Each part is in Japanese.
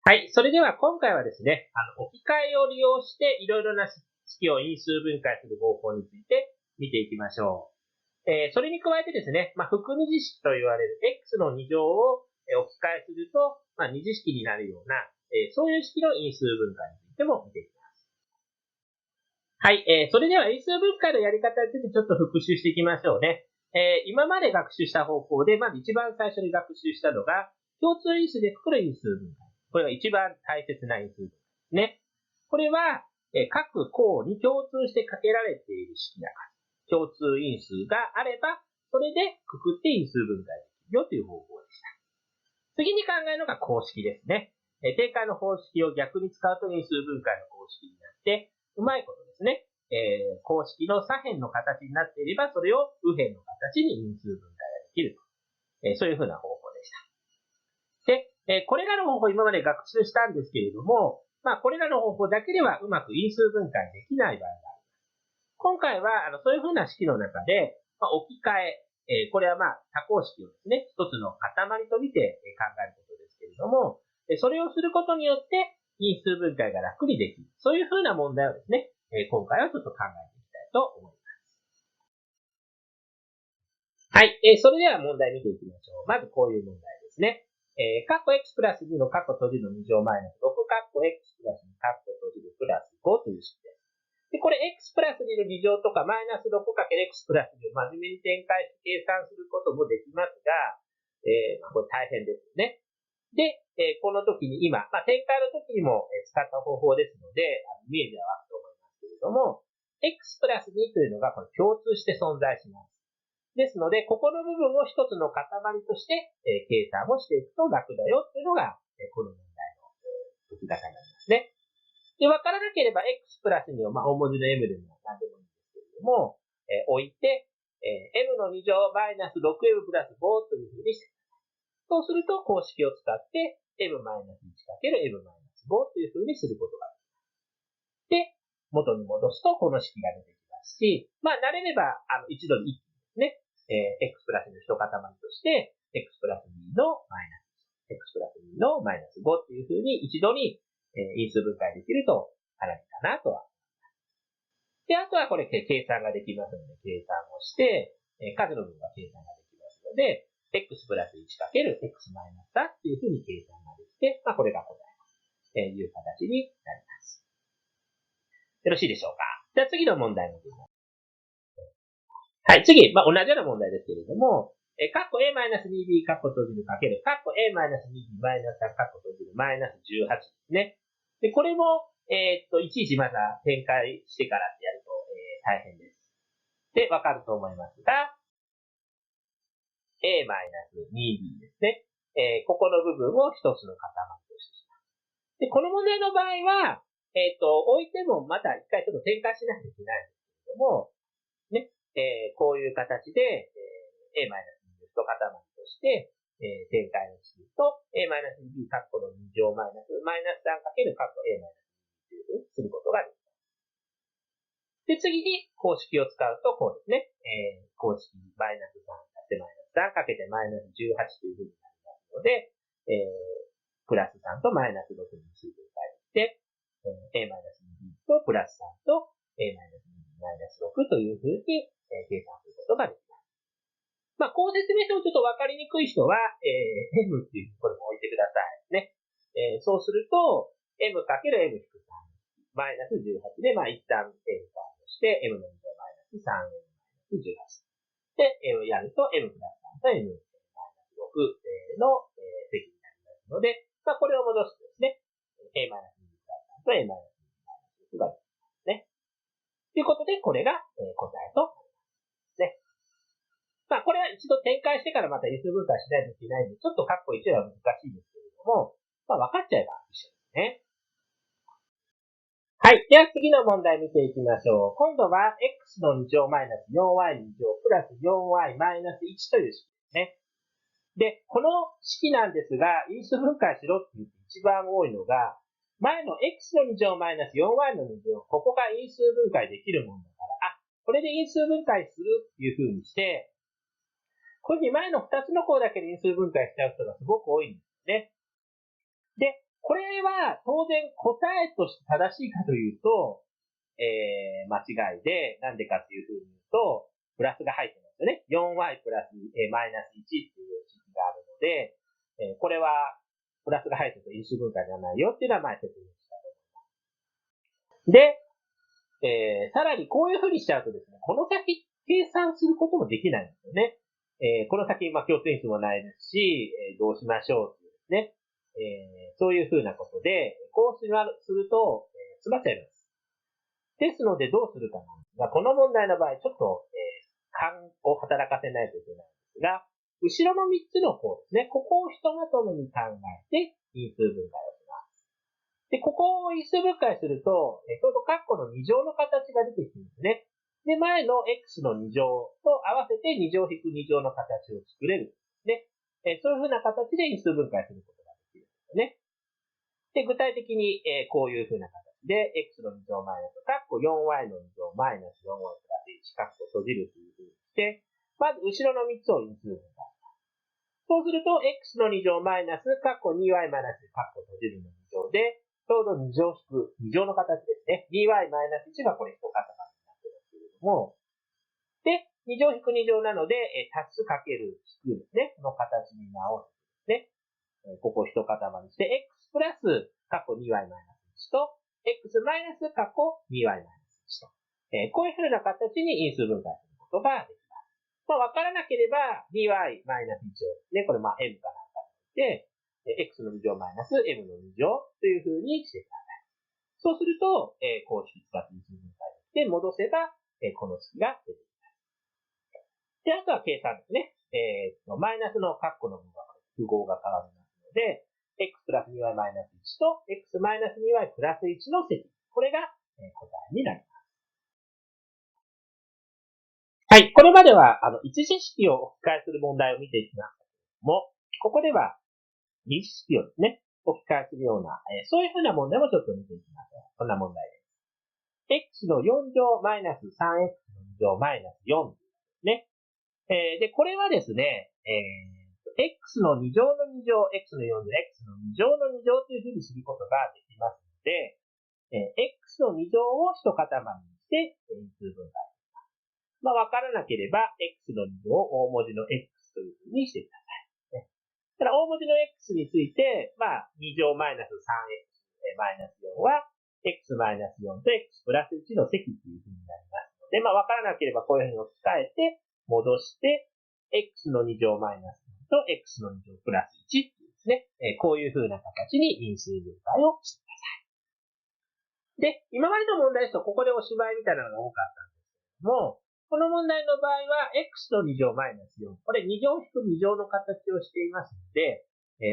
はい。それでは今回はですね、置き換えを利用していろいろな式を因数分解する方法について見ていきましょう。それに加えてですね、複二次式と言われる x の2乗を置き換えすると、二次式になるような、そういう式の因数分解についても見ていきます。はい。それでは因数分解のやり方についてちょっと復習していきましょうね。今まで学習した方法で、まず一番最初に学習したのが、共通因数でくくる因数分解。これが一番大切な因数分解ですね。これは、各項に共通してかけられている式や共通因数があれば、それでくくって因数分解できるよという方法でした。次に考えるのが公式ですね。定解の方式を逆に使うと因数分解の公式になって、うまいことですね。公式の左辺の形になっていれば、それを右辺の形に因数分解ができると。そういうふうな方法でした。で、これらの方法を今まで学習したんですけれども、これらの方法だけではうまく因数分解できない場合があります。今回は、そういうふうな式の中で、置き換え、これは多項式をですね、一つの塊と見て考えることですけれども、それをすることによって、因数分解が楽にできる。そういうふうな問題をですね、今回はちょっと考えていきたいと思います。はい。それでは問題見ていきましょう。まずこういう問題ですね。カッコ x プラス2のカッコ閉じるの2乗マイナス6カッコ x プラス2カッコ閉じるプラス5という式です。で、これ x プラス2の2乗とかマイナス 6×x プラス2を真面目に展開して計算することもできますが、これ大変ですよね。で、この時に今、展開の時にも使った方法ですので、イメージは湧くと思いますけれども、x プラス2というのがこれ共通して存在します。ですので、ここの部分を一つの塊として、計算をしていくと楽だよっていうのが、この問題の解き方になりますね。で、わからなければ x プラス2を、大文字の m でも何でもいいんですけれども、置いて、m の2乗マイナス 6m プラス5というふうにしてください。そうすると、公式を使って、m マイナス 1×m マイナス5というふうにすることができます。で、元に戻すと、この式が出てきますし、慣れれば、一度に一気にですね、x プラス2の一塊として、x プラス2のマイナス、x プラス2のマイナス5っていうふうに一度に因数分解できるとかなりかなとは。で、あとはこれ計算ができますので、計算をして、数の分は計算ができますので、x プラス 1×x マイナス3っていうふうに計算ができて、これが答えという形になります。よろしいでしょうか。じゃあ次の問題に行きます。はい、次、同じような問題ですけれども、カッコ a-2b カッコ閉じるかける、カッコ a-2b マイナス3カッコ閉じるマイナス18ですね。で、これも、いちいちまだ展開してからってやると、大変です。で、わかると思いますが、a-2b ですね。ここの部分を一つの塊としてします。で、この問題の場合は、置いてもまた一回ちょっと展開しないといけないんですけれども、ね、こういう形で、a-2 の一塊として、展開をすると、a-2b カッコの2乗マイナス 3× カッコ a-2 というふうにすることができます。で、次に公式を使うとこうですね、公式マイナス3足してマイナス3かけてマイナス18というふうになりますので、プラス3とマイナス6に数分解して、a-2b とプラス3と a-2b マイナス6というふうに計算することができます。こう説明してもちょっとわかりにくい人は、m っていうところも置いてくださいね。そうすると、m×m-3 マイナス18で、一旦展開をして、m の2乗マイナス 3m マイナス18。で、やると m プラス3と m マイナス6の積になりますので、これを戻すとですね、a マイナス2プラス3と a マイナス2マイナス6ができますね。ということで、これが答えとなりますね。これは一度展開してからまた因数分解しないといけないので、ちょっとカッコ1は難しいですけれども、分かっちゃえば一緒ですね。はい。では次の問題見ていきましょう。今度は x の2乗マイナス 4y2 乗プラス 4y マイナス1という式ですね。で、この式なんですが、因数分解しろって言って一番多いのが、前の x の2乗マイナス 4y の2乗、ここが因数分解できるもんだから、これで因数分解するっていう風にして、こういうふうに前の2つの項だけで因数分解しちゃう人がすごく多いんですね。で、これれは当然答えとして正しいかというと、間違いで、なんでかっていうふうに言うと、プラスが入ってますよね。4y プラス、マイナス1っていう式があるので、これは、プラスが入ってると因数分解じゃないよっていうのは前説明したと思います。で、さらにこういうふうにしちゃうとですね、この先計算することもできないんですよね。この先、共通因数もないですし、どうしましょうっていうですね。そういうふうなことで、こうすると、詰まっちゃいます。ですのでどうするかなんですが、この問題の場合、ちょっと、勘を働かせないといけないんですが、後ろの3つの項ですね。ここをひとまとめに考えて因数分解をします。で、ここを因数分解すると、ちょうど括弧の2乗の形が出てきてるんですね。で、前の x の2乗と合わせて2乗引く2乗の形を作れるんですね。そういうふうな形で因数分解することができるんですよね。で、具体的に、こういうふうな形で、x の2乗マイナス、括弧 4y の2乗マイナス 4y プラス1、括弧閉じるというふうにして、まず後ろの3つを因数分解。そうすると、x の2乗マイナス、括弧 2y マイナス、括弧閉じるの2乗で、ちょうど2乗引く、2乗の形ですね。2y マイナス1がこれ一塊になってますけれども、で、2乗引く2乗なので、足すかける引くですね。の形に直すですね。ここ一塊にして、x プラス、括弧 2y マイナス1と、x マイナス、括弧 2y マイナス1と。こういうふうな形に因数分解することができます。わからなければ、2y マイナス1をね、これm かなんかで、x の2乗マイナス m の2乗というふうにしてください。そうすると、公式使って因数分解できて、戻せば、この式が出てきます。で、あとは計算ですね。マイナスの括弧の部分は符号が変わりますので、x プラス 2y マイナス1と x マイナス 2y プラス1の積。これが答えになります。はい。これまでは、一次式を置き換えする問題を見ていきましたけれども、ここでは、二次式をですね、置き換えするような、そういうふうな問題もちょっと見ていきましょう。こんな問題です。x の4乗マイナス 3x の2乗マイナス4ですね。で、これはですね、x の2乗の2乗、x の4乗、x の2乗の2乗というふうにすることができますので、x の2乗を一塊にして、因数分解。わからなければ、x の2乗を大文字の x というふうにしてください。ただ、大文字の x について、2乗マイナス 3x マイナス4は、x マイナス4と x プラス1の積というふうになりますので、わからなければこういうふうに置き換えて、戻して、x の2乗マイナス4と x の2乗プラス1ですね。こういうふうな形に因数分解をしてください。で、今までの問題ですと、ここでおしまいみたいなのが多かったんですけども、この問題の場合は、x の2乗マイナス4。これ2乗引く2乗の形をしていますので、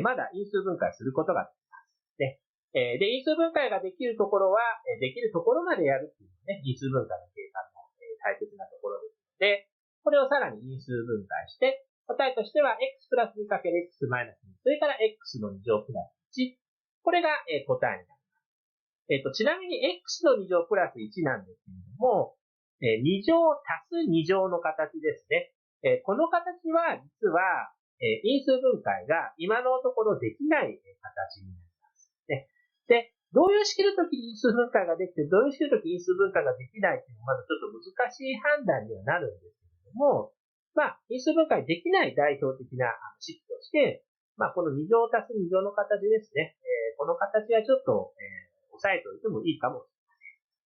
まだ因数分解することができます。ね。で、因数分解ができるところは、できるところまでやるっていうね、因数分解の計算の大切なところですので、これをさらに因数分解して、答えとしては x プラス 2×x マイナス2、それから x の2乗プラス1。これが答えになります。ちなみに x の2乗プラス1なんですけれども、2乗足す2乗の形ですね。この形は実は、因数分解が今のところできない形になります。ね、で、どういう式の時に因数分解ができて、どういう式の時因数分解ができないっていうのはまだちょっと難しい判断にはなるんですけれども、因数分解できない代表的な式として、この2乗足す2乗の形ですね。この形はちょっと、押さえておいてもいいかもしれま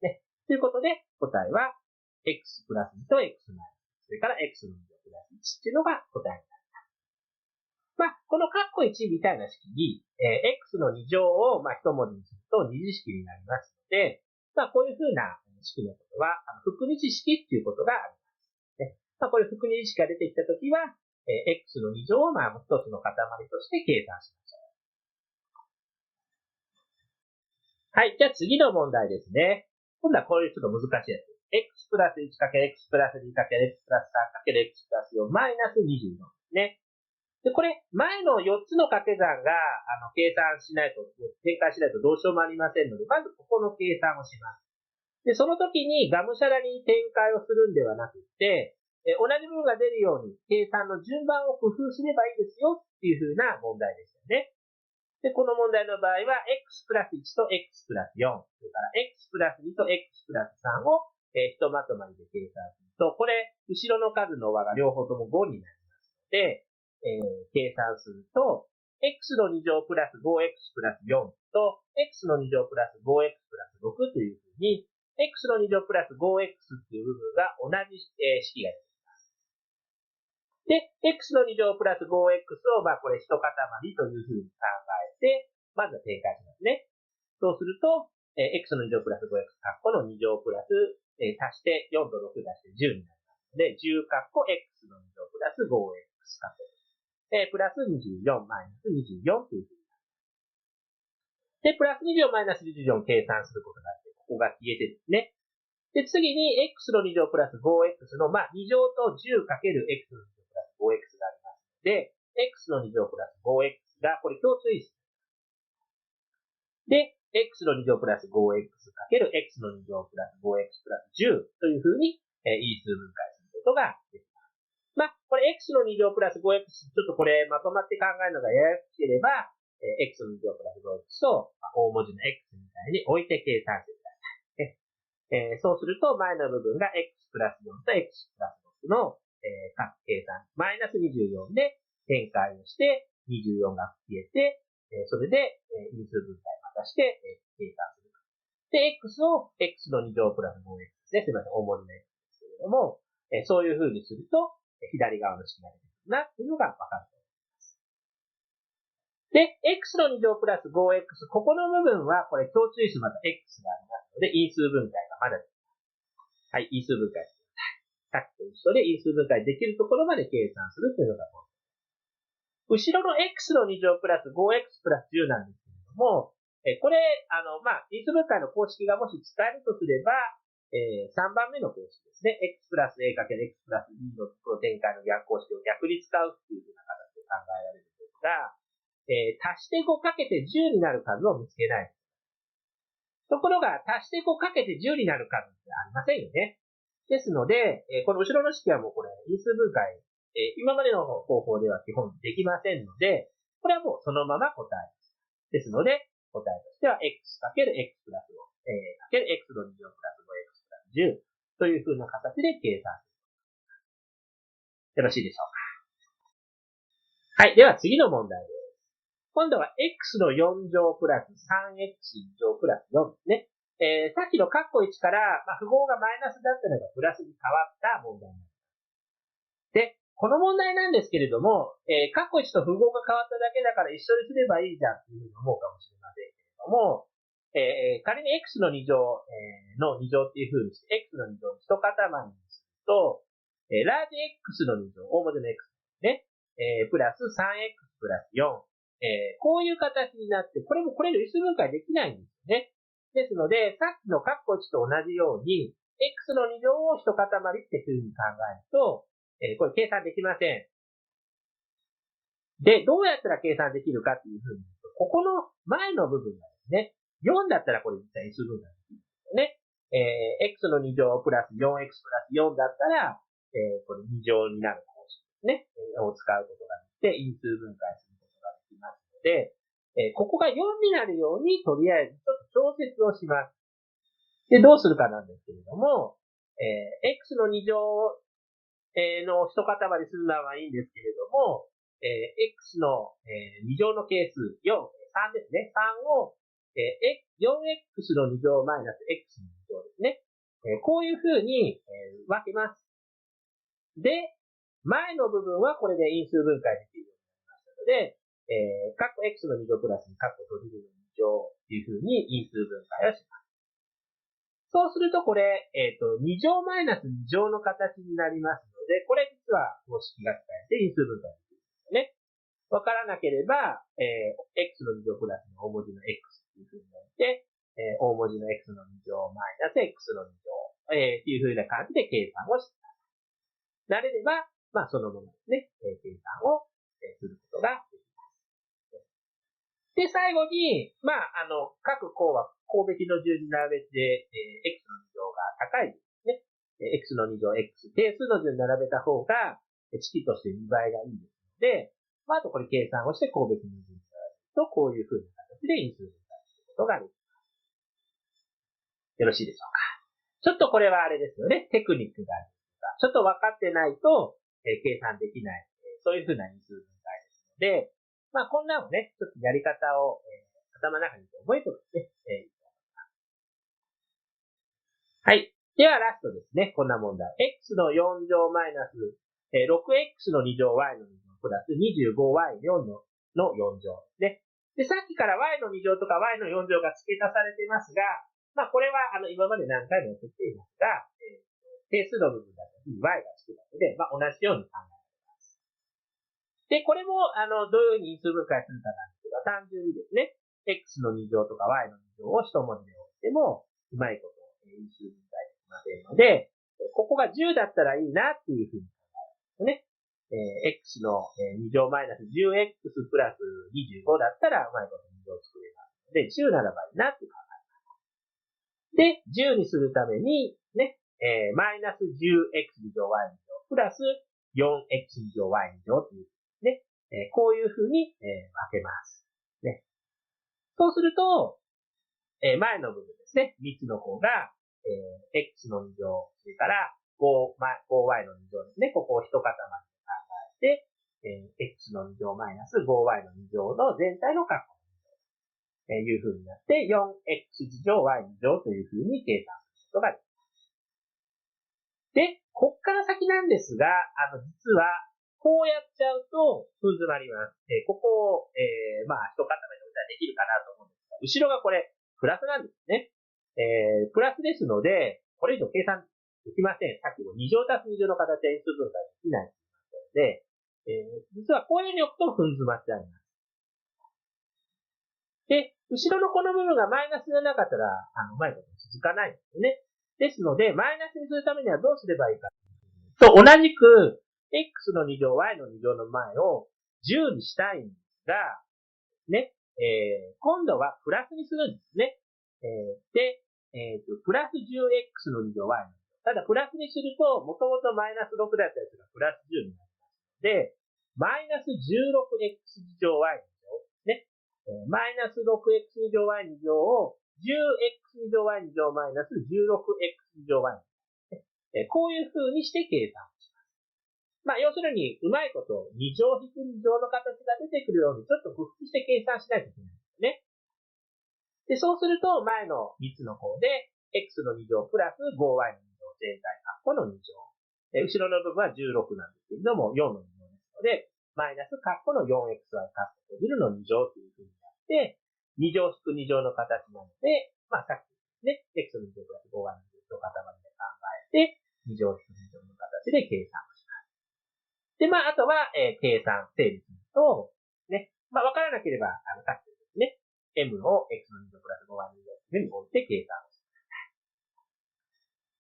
せん。ね。ということで、答えは、x プラス2と x マイナス、それから x の2乗プラス1っていうのが答えになります。この括弧1みたいな式に、x の2乗を、一文字にすると二次式になりますので、こういう風な式のことは、複二次式っていうことがあります。これ複二次式が出てきたときは、x の2乗を一つの塊として計算しましょう。はい。じゃあ次の問題ですね。今度はこういうちょっと難しいやつ。x プラス 1×x プラス 2×x プラス 3×x プラス4マイナス24ですね。で、これ、前の4つの掛け算が、計算しないと、展開しないとどうしようもありませんので、まずここの計算をします。で、その時にがむしゃらに展開をするんではなくて、同じ部分が出るように計算の順番を工夫すればいいですよっていう風な問題でしたね。で、この問題の場合は、x プラス1と x プラス4、それから x プラス2と x プラス3を、ひとまとまりで計算すると、これ、後ろの数の和が両方とも5になりますので、計算すると、x の2乗プラス 5x プラス4と、x の2乗プラス 5x プラス6というふうに、x の2乗プラス 5x っていう部分が同じ、式が出てきます。で、x の2乗プラス 5x を、これ一塊というふうに考えて、まずは展開しますね。そうすると、x の2乗プラス 5x 括弧の2乗プラス、足して4と6足して10になりますので、10括弧 x の2乗プラス 5x 括弧。プラス24マイナス24というふうになります。で、プラス24マイナス24を計算することがあって、ここが消えてですね。で、次に x の2乗プラス 5x の、2乗と 10×x の2乗プラス 5x がありますので、x の2乗プラス 5x が、これ共通因数。で、x の2乗プラス 5x×x の2乗プラス 5x プラス10というふうに、因数分解することができます。これ x の2乗プラス 5x、ちょっとこれまとまって考えるのがややこしければ、x の2乗プラス 5x を大文字の x みたいに置いて計算してください。そうすると前の部分が x プラス4と x プラス6の、計算、マイナス24で展開をして24が消えて、それで因数分解またして計算する。で、x を x の2乗プラス 5x ですね。すみません、大文字の x ですけれども、そういう風にすると、左側の式が出てくるなっていうのがわかると思います。で、x の2乗プラス 5x、ここの部分は、これ共通因数また x がありますので、因数分解がまだできます。はい、因数分解してください。さっきと一緒で因数分解できるところまで計算するというのがポイント。後ろの x の2乗プラス 5x プラス10なんですけれども、これ、因数分解の公式がもし使えるとすれば、3番目の公式ですね。x プラス a かける x プラス b の展開の逆公式を逆に使うっていう風な形で考えられるんですが、足して5かけて10になる数を見つけない。ところが、足して5かけて10になる数ってありませんよね。ですので、この後ろの式はもうこれ、因数分解、今までの方法では基本できませんので、これはもうそのまま答えです。ですので、答えとしては x かける x プラス5、かける x の2乗プラス 5x プラス10という風な形で計算する。よろしいでしょうか。はい。では次の問題です。今度は x の4乗プラス 3x 乗プラス4ですね。さっきの括弧1から、符号がマイナスだったのがプラスに変わった問題になります。で、この問題なんですけれども、括弧1と符号が変わっただけだから一緒にすればいいじゃんっていうふうに思うかもしれませんけれども、仮に x の2乗、の2乗っていうふうにして、x の2乗を一塊にすると、ラージ x の2乗、大文字の x ね、プラス 3x プラス4、こういう形になって、これもこれの因数分解できないんですよね。ですので、さっきの括弧1と同じように、x の2乗を一塊っていうふうに考えると、これ計算できません。で、どうやったら計算できるかっていうふうに言うと、ここの前の部分がですね、4だったらこれ実際因数分解できるんですよね。x の2乗プラス 4x プラス4だったら、これ2乗になる公式ですね、を使うことができて、因数分解することができますので、ここが4になるように、とりあえずちょっと調節をします。で、どうするかなんですけれども、x の2乗の一塊するのはいいんですけれども、x の2乗の係数、4、3ですね。3を、4x の2乗マイナス x の2乗ですね。こういう風に、分けます。で、前の部分はこれで因数分解できるようになりましたので、括弧 x の2乗プラス括弧閉じるの2乗という風に因数分解をします。そうするとこれ、2乗マイナス2乗の形になりますので、これ実は公式が使えて因数分解できるんですよね。わからなければ、x の2乗プラスの大文字の x っていう風になって、大文字の x の2乗マイナス x の2乗、っていう風な感じで計算をしてください。慣れれば、そのままですね、計算をすることができます。で、最後に、各項は項べきの順に並べて、x の2乗が高いですね。x の2乗 x、定数の順に並べた方が、式として見栄えがいいですので、あとこれ計算をして項べきの順に並べると、こういう風な形で因数分解することができます。よろしいでしょうか。ちょっとこれはあれですよね。テクニックがあるんですが、ちょっと分かってないと、計算できない、そういう風な因数分解ですので、まあこんなのね、ちょっとやり方を、頭の中に覚えておくとね、いいと思います。はい。ではラストですね。こんな問題。x の4乗マイナス、6x の2乗 y の2乗プラス 25y4 の4乗ですね。で、さっきから y の2乗とか y の4乗が付け足されていますが、まあこれは今まで何回も送っていますが、定数の部分だったり y が付くだけで、まあ同じように考えられます。で、これもどういうふうに因数分解するかなんですが、単純にですね、x の2乗とか y の2乗を一文字で置いても、うまいこと因数分解できませんので、ここが10だったらいいなっていうふうに考えますね。x の2乗マイナス 10x プラス25だったらうまいこと2乗作れますので、10ならばいいなって考えます。で、10にするために、ね、マイナス 10x 乗 y 乗プラス 4x 乗 y 乗というね、こういうふうに、分けます。ね。そうすると、前の部分ですね。3つの方が、x の2乗、それから 5y の2乗ですね。ここを一塊で考えて、x の2乗マイナス 5y の2乗の全体の括弧という風になって、4x 次乗 y 2乗という風に計算することができます。で、こっから先なんですが、実は、こうやっちゃうと、ふん詰まります。ここを、まあ、一塊で置いたらできるかなと思うんですが、後ろがこれ、プラスなんですね。プラスですので、これ以上計算できません。さっきの2乗足す2乗の形は因数分解できないと言いましたので、実はこういうふうに置くとふん詰まっちゃいます。で、後ろのこの部分がマイナスでなかったら、うまいこと続かないんですよね。ですので、マイナスにするためにはどうすればいいかと、同じく、x の2乗、y の2乗の前を10にしたいんですが、ね、今度はプラスにするんですね。で、プラス 10x の2乗 y の2乗。ただ、プラスにすると、もともとマイナス6だったやつがプラス10になりますので、マイナス 16x 乗 y の2乗。ね。マイナス 6x 乗 y 2乗を 10x 乗 y 2乗マイナス 16x 乗 y 2乗。こういう風にして計算します。まあ、要するに、うまいこと、2乗引く2乗の形が出てくるように、ちょっと工夫して計算しないといけないんですね。で、そうすると、前の3つの方で、x の2乗プラス 5y の2乗全体括弧の2乗。後ろの部分は16なんですけれども、4の2乗ですので、マイナス括弧の 4xy 括弧閉じるの2乗という風になって、2乗引く2乗の形なので、まあさっきね、x の2乗プラス 5y の2乗の塊で考えて、2乗引く2乗の形で計算をします。で、まああとは、計算整理すると、ね、まあわからなければ、さっきですね、m を x の2乗プラス 5y の2乗というふうに置いて計算をします。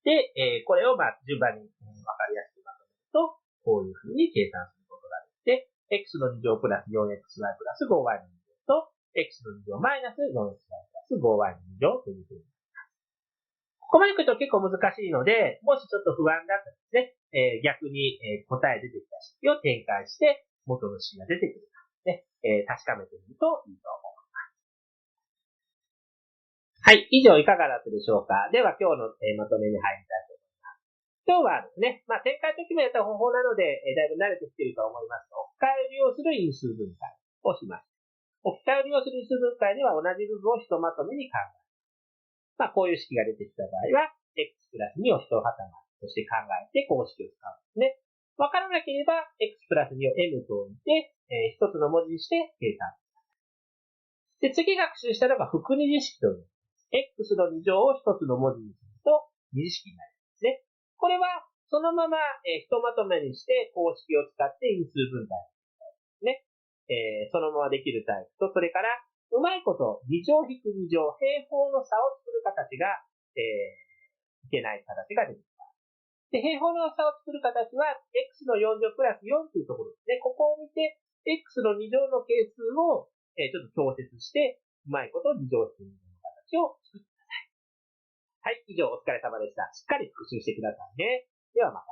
で、これをまあ順番にわかりやすくまとめると、こういうふうに計算することができて、x の2乗プラス 4xy プラス 5y の2乗と、x の2乗マイナス 4xy プラス 5y の2乗というふうになります。ここまで行くと結構難しいので、もしちょっと不安だったらですね、逆に、答え出てきた式を展開して、元の式が出てくるか、ね、確かめてみるといいと思います。はい。以上いかがだったでしょうか。では今日の、まとめに入りたいと思います。今日はですね、まあ、展開ときもやった方法なので、だいぶ慣れてきていると思いますが、置き換えを利用する因数分解をします。置き換えを利用する因数分解では同じ部分をひとまとめに考えます。まあ、こういう式が出てきた場合は、x プラス2を一塊として考えて公式を使うんですね。わからなければ、x プラス2を m と置いて、一つの文字にして計算。で、次学習したのが複二次式という。x の2乗を一つの文字にすると二次式になりますね。これはそのまま、ひとまとめにして公式を使って因数分解ね、そのままできるタイプと、それからうまいこと2乗引く2乗平方の差を作る形が、いけない形が出てきます。で、平方の差を作る形は x の4乗プラス4というところですね。ここを見て x の2乗の係数を、ちょっと調節してうまいこと2乗引く2乗を作ってください。はい、以上お疲れ様でした。しっかり復習してくださいね。ではまた。